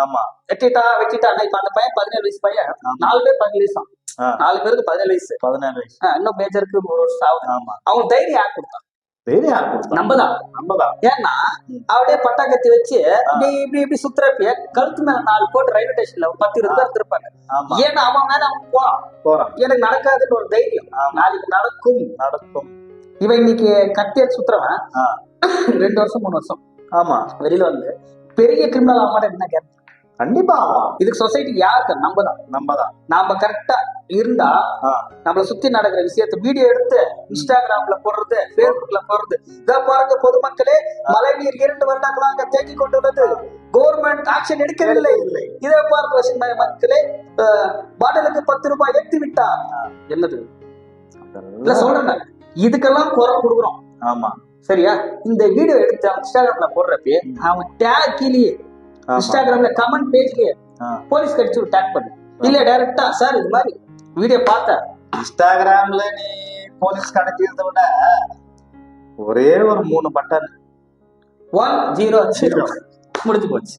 ஆமா வெட்டிட்டா இப்ப அந்த பையன் 17 வயசு பையன் 4 பேர் 17 வயசு 4 பேருக்கு 17 வயசு 17 வயசு இன்னும் மேஜருக்கு 1 வருஷம் ஆகுது. ஆமா அவங்க தைரியம் யார் கொடுத்தா? தைரியம் யார் கொடுத்தா? நம்மதான். ஏன்னா அவளே பட்டாக்கத்தி வச்சு இப்படி சுத்துறப்ப கழுத்து மேல 4 போட்டு ரயில்வே ஸ்டேஷன்ல 10 பேர் இருப்பாங்க. ஏன்னா அவன் மேல அவன் போறான். எனக்கு நடக்காதுன்னு ஒரு தைரியம். நாளைக்கு நடக்கும். இவன் இன்னைக்கு கத்திய சுத்துறவன் 2 வருஷம் 3 வருஷம் ஆமா வெளியில வந்து பெரிய கிரிமினல் ஆமாட என்ன கேட்க? கண்டிப்பா இதுக்கு சொசைட்டிக்கு யாருக்கு? நம்மதான். நாம கரெக்டா இருந்தா நம்மள சுத்தி நடக்கிற விஷயத்த வீடியோ எடுத்து இன்ஸ்டாகிராம்ல போடுறது, பேஸ்புக்ல போடுறது. இதை பாருங்க பொதுமக்களே, மழை நீர் 2 வருடங்களாக தேங்கிக் கொண்டுள்ளது, கவர்மெண்ட் ஆக்ஷன் எடுக்கவில்லை. இதை பார்க்க மக்களே, பாட்டிலுக்கு 10 ரூபாய் ஏற்றி விட்டார். என்னது இல்ல சொல்றேன், இதுக்கெல்லாம் குரல் கொடுக்குறோம். ஆமா சரியா? இந்த வீடியோ எடுத்து இன்ஸ்டாகிராம்ல போடுறப்ப அவன் டேக் கீழே இன்ஸ்டாகிராம்ல கமெண்ட் பேஜ்லயே போலீஸ் கடிச்சு டேக் பண்ணு, இல்ல டைரக்டா சார் இது மாதிரி வீடியோ பார்த்தேன். இன்ஸ்டாகிராம்ல நீ போலீஸ் அனுப்பியதை விட ஒரே ஒரு 3 பட்டன் 100 முடிஞ்சு போச்சு.